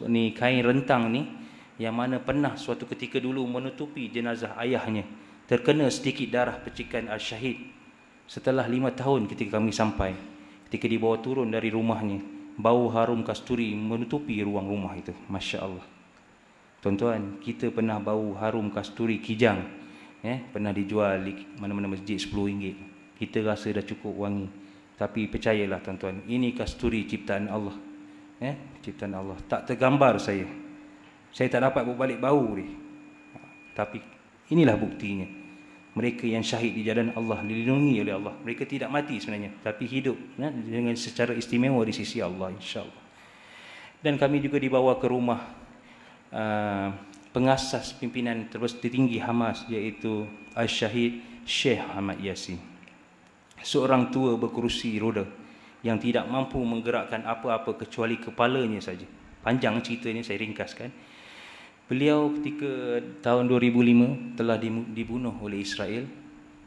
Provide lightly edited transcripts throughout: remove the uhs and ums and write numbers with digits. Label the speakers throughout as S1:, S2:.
S1: ni kain rentang ni, yang mana pernah suatu ketika dulu menutupi jenazah ayahnya, terkena sedikit darah percikan al-syahid. Setelah 5 tahun ketika kami sampai, ketika dibawa turun dari rumahnya, bau harum kasturi menutupi ruang rumah itu. Masya Allah. Tuan-tuan, kita pernah bau harum kasturi kijang, pernah dijual di mana-mana masjid RM10. Kita rasa dah cukup wangi. Tapi percayalah tuan-tuan, ini kasturi ciptaan Allah. Ciptaan Allah. Tak tergambar saya. Saya tak dapat bawa balik bau dia. Tapi inilah buktinya. Mereka yang syahid di jalan Allah, dilindungi oleh Allah. Mereka tidak mati sebenarnya, tapi hidup dengan secara istimewa di sisi Allah, insya-Allah. Dan kami juga dibawa ke rumah pengasas pimpinan tertinggi Hamas, iaitu Al-Syahid Syekh Ahmad Yasin. Seorang tua berkerusi roda yang tidak mampu menggerakkan apa-apa kecuali kepalanya saja. Panjang ceritanya, saya ringkaskan. Beliau ketika tahun 2005 telah dibunuh oleh Israel.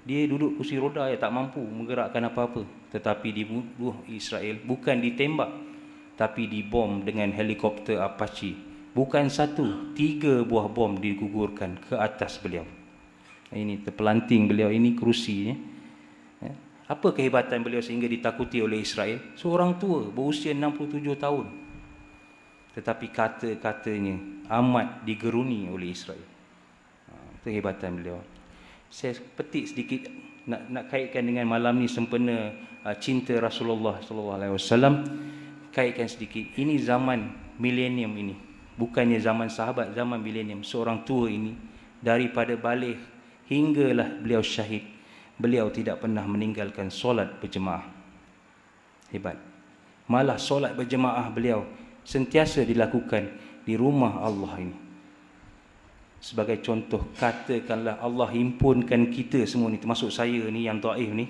S1: Dia duduk kursi roda, tak mampu menggerakkan apa-apa. Tetapi dibunuh Israel, bukan ditembak, tapi dibom dengan helikopter Apache. Bukan 1, 3 buah bom digugurkan ke atas beliau. Ini terpelanting beliau, ini kerusinya. Apa kehebatan beliau sehingga ditakuti oleh Israel? Seorang tua berusia 67 tahun. Tetapi kata-katanya amat digeruni oleh Israel. Itu kehebatan beliau. Saya petik sedikit, nak kaitkan dengan malam ni sempena cinta Rasulullah SAW. Kaitkan sedikit. Ini zaman milenium ini. Bukannya zaman sahabat, zaman milenium. Seorang tua ini, daripada balik hinggalah beliau syahid, beliau tidak pernah meninggalkan solat berjemaah. Hebat. Malah solat berjemaah beliau sentiasa dilakukan di rumah Allah ini. Sebagai contoh, katakanlah Allah himpunkan kita semua ni, termasuk saya ni yang dhaif ni,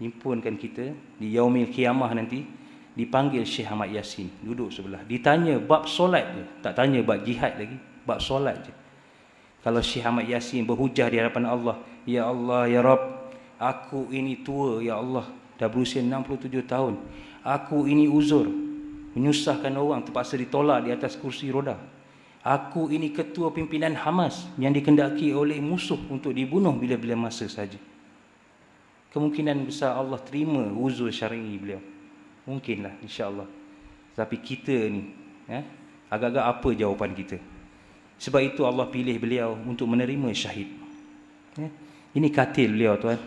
S1: himpunkan kita di yaumil qiyamah nanti, dipanggil Syekh Ahmad Yasin, duduk sebelah, ditanya bab solat je, tak tanya bab jihad lagi, bab solat je. Kalau Syekh Ahmad Yasin berhujah di hadapan Allah, ya Allah, ya Rabb, aku ini tua, ya Allah, dah berusia 67 tahun, aku ini uzur, menyusahkan orang, terpaksa ditolak di atas kursi roda. Aku ini ketua pimpinan Hamas yang dikendaki oleh musuh untuk dibunuh bila-bila masa saja. Kemungkinan besar Allah terima uzur syar'i beliau. Mungkinlah, insya-Allah. Tapi kita ni, agak-agak apa jawapan kita? Sebab itu Allah pilih beliau untuk menerima syahid. Ini katil beliau, tuan.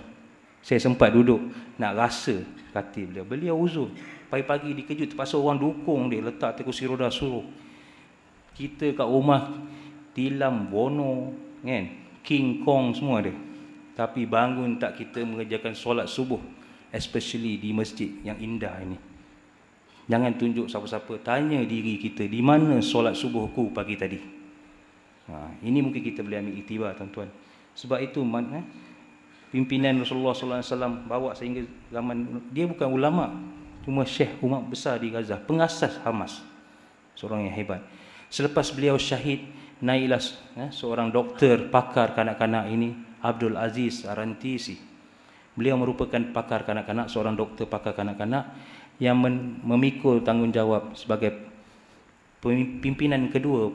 S1: Saya sempat duduk nak rasa katil beliau. Beliau uzur. Pagi-pagi dikejut, terpaksa orang dukung dia, letak atas kursi roda, suruh. Kita kat rumah tilam, bono, kan? King Kong semua ada. Tapi bangun tak kita mengerjakan solat subuh, especially di masjid yang indah ini. Jangan tunjuk siapa-siapa, tanya diri kita, di mana solat subuhku pagi tadi? Ini mungkin kita boleh ambil iktibar, tuan-tuan. Sebab itu pimpinan Rasulullah SAW bawa sehingga zaman, dia bukan ulama, cuma syekh umat besar di Gaza, pengasas Hamas, seorang yang hebat. Selepas beliau syahid, naiklah seorang doktor pakar kanak-kanak ini, Abdul Aziz Arantisi. Beliau merupakan pakar kanak-kanak, seorang doktor pakar kanak-kanak yang memikul tanggungjawab sebagai pimpinan kedua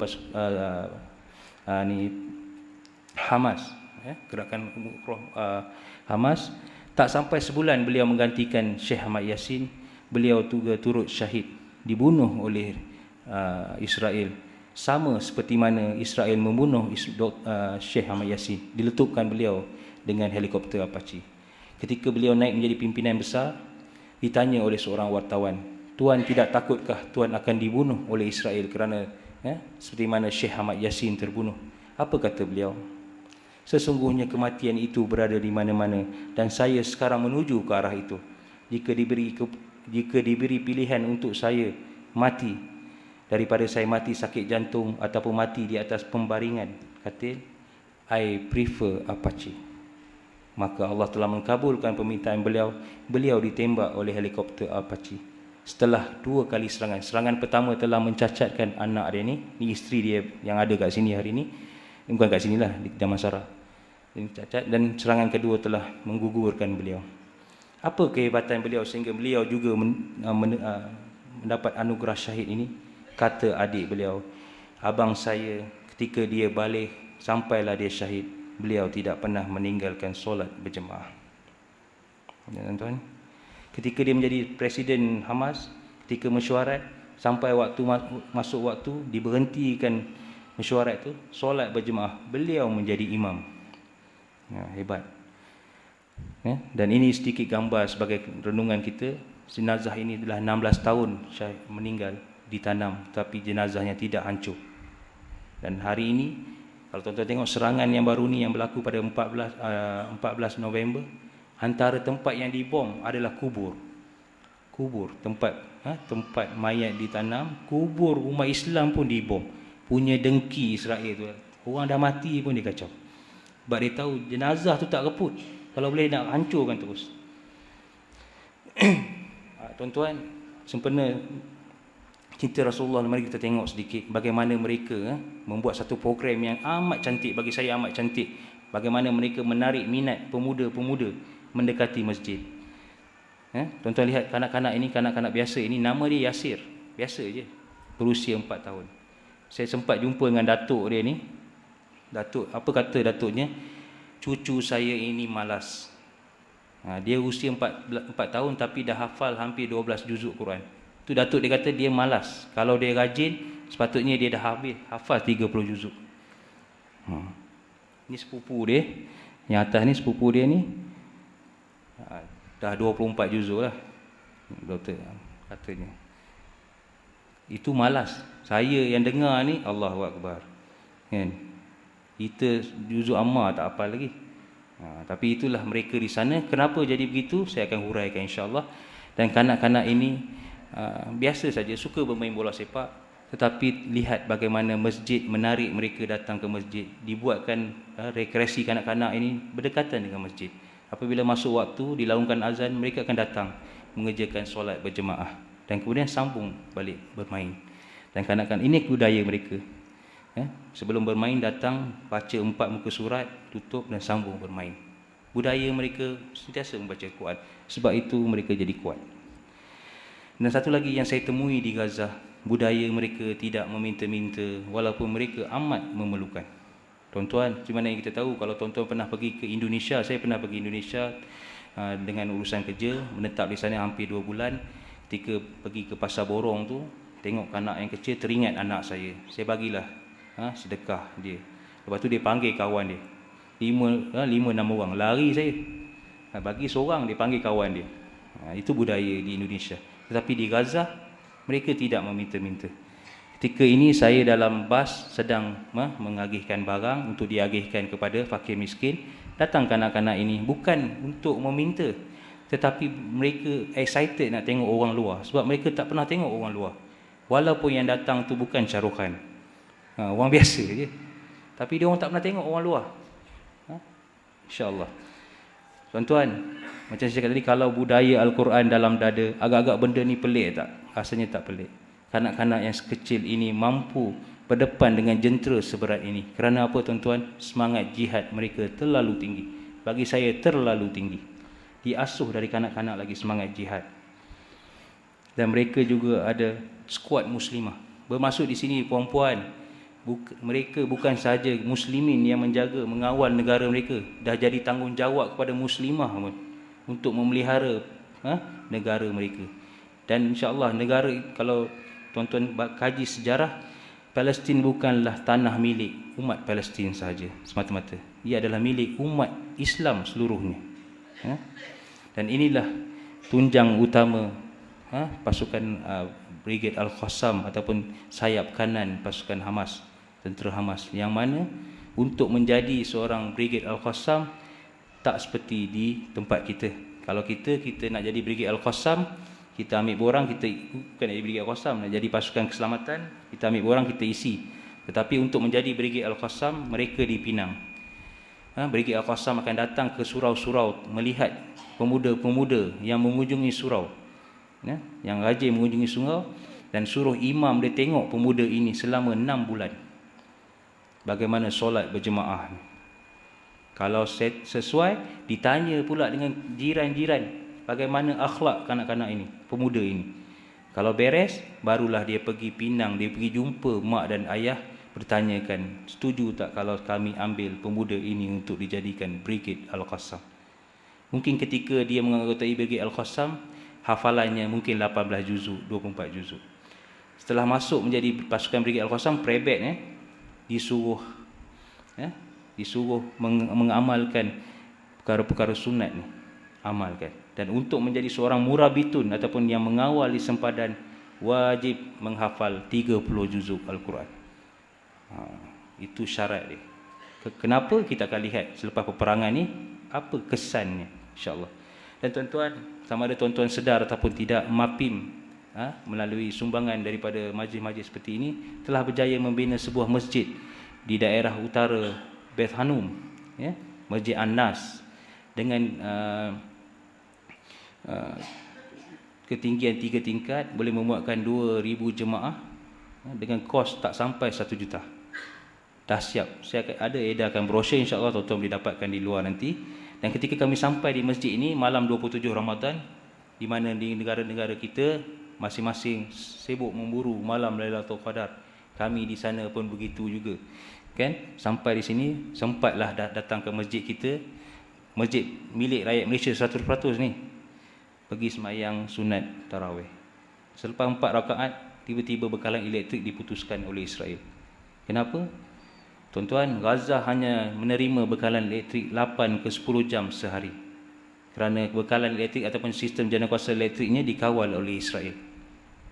S1: Hamas, gerakan Hamas. Tak sampai sebulan beliau menggantikan Syekh Ahmad Yasin, beliau juga turut syahid, dibunuh oleh Israel. Sama seperti mana Israel membunuh Syekh Ahmad Yasin, diletupkan beliau dengan helikopter Apache. Ketika beliau naik menjadi pimpinan besar, ditanya oleh seorang wartawan, "Tuan tidak takutkah tuan akan dibunuh oleh Israel kerana seperti mana Syekh Ahmad Yasin terbunuh?" Apa kata beliau? "Sesungguhnya kematian itu berada di mana-mana dan saya sekarang menuju ke arah itu. Jika diberi pilihan untuk saya mati daripada saya mati sakit jantung ataupun mati di atas pembaringan katil, I prefer Apache." Maka Allah telah mengkabulkan permintaan beliau. Beliau ditembak oleh helikopter Apache. Setelah 2 kali serangan. Serangan pertama telah mencacatkan anak dia ni isteri dia yang ada kat sini hari ni. Bukan kat sinilah, di Damansara. Cacat. Dan serangan kedua telah menggugurkan beliau. Apa kehebatan beliau sehingga beliau juga mendapat anugerah syahid ini? kata adik beliau, abang saya ketika dia balik sampailah dia syahid, beliau tidak pernah meninggalkan solat berjemaah. Ya, tuan-tuan, ketika dia menjadi presiden Hamas, ketika mesyuarat, sampai waktu masuk waktu diberhentikan mesyuarat itu, solat berjemaah, beliau menjadi imam. Ya, hebat. Ya, dan ini sedikit gambar sebagai renungan kita. Jenazah ini adalah 16 tahun meninggal, ditanam, tapi jenazahnya tidak hancur. Dan hari ini, kalau tuan-tuan tengok serangan yang baru ni yang berlaku pada 14 November, antara tempat yang dibom adalah kubur. Tempat mayat ditanam, kubur umat Islam pun dibom. Punya dengki Israel tu, orang dah mati pun dia kacau. Sebab dia tahu jenazah tu tak reput, kalau boleh nak hancurkan terus. Tuan-tuan, sempena cinta Rasulullah, mari kita tengok sedikit bagaimana mereka membuat satu program yang amat cantik, bagi saya amat cantik. Bagaimana mereka menarik minat pemuda-pemuda mendekati masjid. Tuan-tuan lihat kanak-kanak ini, kanak-kanak biasa ini, nama dia Yasir, biasa je, berusia 4 tahun. Saya sempat jumpa dengan datuk dia ni. Datuk, apa kata datuknya? Cucu saya ini malas. Dia usia 4 tahun tapi dah hafal hampir 12 juzuk Quran. Tu datuk dia kata dia malas. Kalau dia rajin, sepatutnya dia dah hafal 30 juzuk. Ni sepupu dia. Yang atas ni sepupu dia ni, dah 24 juzuk lah, doktor katanya. Itu malas. Saya yang dengar ni, Allahu Akbar, kan? Kita juzuk amma tak hafal lagi. Tapi itulah mereka di sana. Kenapa jadi begitu, saya akan huraikan insya-Allah. Dan kanak-kanak ini biasa saja, suka bermain bola sepak, tetapi lihat bagaimana masjid menarik mereka datang ke masjid. Dibuatkan rekreasi kanak-kanak ini berdekatan dengan masjid. Apabila masuk waktu, dilaungkan azan, mereka akan datang mengerjakan solat berjemaah dan kemudian sambung balik bermain. Dan kanak-kanak ini budaya mereka. Sebelum bermain datang, baca 4 muka surat, tutup dan sambung bermain. Budaya mereka sentiasa membaca Quran. Sebab itu mereka jadi kuat. Dan satu lagi yang saya temui di Gaza, budaya mereka tidak meminta-minta walaupun mereka amat memerlukan. Tuan-tuan, macam mana yang kita tahu, kalau tuan-tuan pernah pergi ke Indonesia, saya pernah pergi Indonesia dengan urusan kerja, menetap di sana hampir 2 bulan. Ketika pergi ke Pasar Borong tu, tengok anak yang kecil, teringat anak saya. Saya bagilah sedekah dia. Lepas tu dia panggil kawan dia, 5-6 orang, lari saya. Bagi seorang, dia panggil kawan dia. Itu budaya di Indonesia. Tetapi di Gaza, mereka tidak meminta-minta. Ketika ini saya dalam bas sedang mengagihkan barang untuk diagihkan kepada fakir miskin. Datang kanak-kanak ini bukan untuk meminta, tetapi mereka excited nak tengok orang luar. Sebab mereka tak pernah tengok orang luar. Walaupun yang datang tu bukan Syahrukh, orang biasa je, tapi dia orang tak pernah tengok orang luar. InsyaAllah. Tuan-tuan, macam saya kata tadi, kalau budaya Al-Quran dalam dada, agak-agak benda ni pelik tak? Rasanya tak pelik. Kanak-kanak yang sekecil ini mampu berdepan dengan jentera seberat ini. Kerana apa tuan-tuan? Semangat jihad mereka terlalu tinggi. Bagi saya terlalu tinggi. Diasuh dari kanak-kanak lagi semangat jihad. Dan mereka juga ada skuad muslimah. Bermaksud di sini perempuan, mereka bukan sahaja muslimin yang menjaga, mengawal negara mereka, dah jadi tanggungjawab kepada muslimah pun untuk memelihara negara mereka. Dan insya-Allah negara, kalau tuan-tuan kaji sejarah, Palestin bukanlah tanah milik umat Palestin sahaja semata-mata. Ia adalah milik umat Islam seluruhnya. Dan inilah tunjang utama pasukan Brigade Al-Qassam ataupun sayap kanan pasukan Hamas, tentera Hamas, yang mana untuk menjadi seorang Brigade Al-Qassam tak seperti di tempat kita. Kalau kita nak jadi Brigade Al-Qassam, kita ambil borang, kita bukan jadi Brigade Al-Qassam, nak jadi pasukan keselamatan, kita ambil borang, kita isi. Tetapi untuk menjadi Brigade Al-Qassam, mereka dipinang. Brigade Al-Qassam akan datang ke surau-surau, melihat pemuda-pemuda yang mengunjungi surau, yang rajin mengunjungi surau, dan suruh imam dia tengok pemuda ini selama 6 bulan. Bagaimana solat berjemaah. Kalau sesuai, ditanya pula dengan jiran-jiran bagaimana akhlak kanak-kanak ini, pemuda ini. Kalau beres, barulah dia pergi Pinang, dia pergi jumpa mak dan ayah, bertanyakan, setuju tak kalau kami ambil pemuda ini untuk dijadikan Brigade Al-Qassam. Mungkin ketika dia menganggotai Brigade Al-Qassam, hafalannya mungkin 18 juzuk, 24 juzuk. Setelah masuk menjadi pasukan Brigade Al-Qassam, prebet disuruh mengamalkan perkara-perkara sunat ni, amalkan. Dan untuk menjadi seorang murabitun ataupun yang mengawal di sempadan, wajib menghafal 30 juzuk Al-Quran. Itu syarat dia. Kenapa? Kita akan lihat selepas peperangan ni apa kesannya, insya-Allah. Dan tuan-tuan, sama ada tuan-tuan sedar ataupun tidak, MAPIM melalui sumbangan daripada majlis-majlis seperti ini telah berjaya membina sebuah masjid di daerah utara Beth Hanum, Masjid An-Nas, dengan ketinggian 3 tingkat, boleh memuatkan 2,000 jemaah dengan kos tak sampai 1 juta. Dah siap. Saya ada edarkan brosur, insya-Allah tuan-tuan boleh dapatkan di luar nanti. Dan ketika kami sampai di masjid ini malam 27 Ramadan, di mana di negara-negara kita masing-masing sibuk memburu malam Lailatul Qadar, kami di sana pun begitu juga. Kan? Sampai di sini sempatlah datang ke masjid kita, masjid milik rakyat Malaysia 100% ni. Pergi sembahyang sunat tarawih. Selepas 4 rakaat, tiba-tiba bekalan elektrik diputuskan oleh Israel. Kenapa? Tuan-tuan, Gaza hanya menerima bekalan elektrik 8 ke 10 jam sehari. Kerana bekalan elektrik ataupun sistem janakuasa elektriknya dikawal oleh Israel.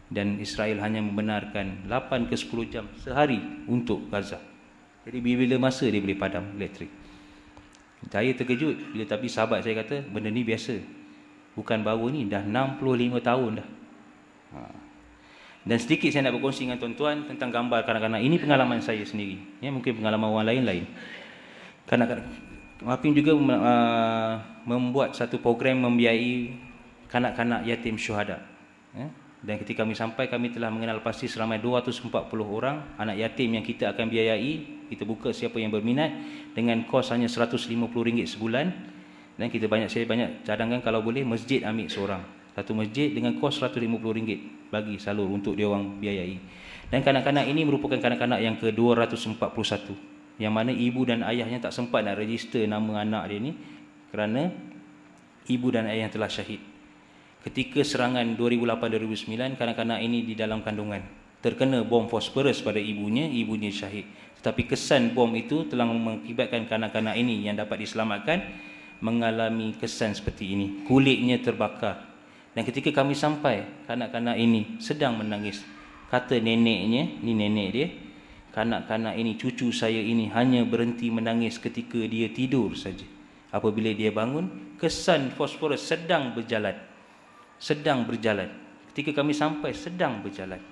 S1: Dan Israel hanya membenarkan 8 ke 10 jam sehari untuk Gaza. Jadi bila masa dia boleh padam elektrik. Saya terkejut bila tapi sahabat saya kata, benda ni biasa. Bukan baru ni, dah 65 tahun dah. Dan sedikit saya nak berkongsi dengan tuan-tuan tentang gambar kanak-kanak. Ini pengalaman saya sendiri. Mungkin pengalaman orang lain-lain. Kanak-kanak MAPIM juga membuat satu program membiayai kanak-kanak yatim syuhada. Dan ketika kami sampai, kami telah mengenal pasti seramai 240 orang anak yatim yang kita akan biayai. Kita buka siapa yang berminat dengan kos hanya RM150 sebulan. Dan saya banyak cadangkan kalau boleh masjid ambil seorang. Satu masjid dengan kos RM150 bagi salur untuk dia orang biayai. Dan kanak-kanak ini merupakan kanak-kanak yang ke-241, yang mana ibu dan ayahnya tak sempat nak register nama anak dia ni kerana ibu dan ayah yang telah syahid. Ketika serangan 2008-2009, kanak-kanak ini di dalam kandungan terkena bom fosforus pada ibunya syahid. Tetapi kesan bom itu telah mengakibatkan kanak-kanak ini yang dapat diselamatkan mengalami kesan seperti ini. Kulitnya terbakar. Dan ketika kami sampai, kanak-kanak ini sedang menangis. Kata neneknya, ni nenek dia, kanak-kanak ini, cucu saya ini hanya berhenti menangis ketika dia tidur saja. Apabila dia bangun, kesan fosforus sedang berjalan. Ketika kami sampai, sedang berjalan.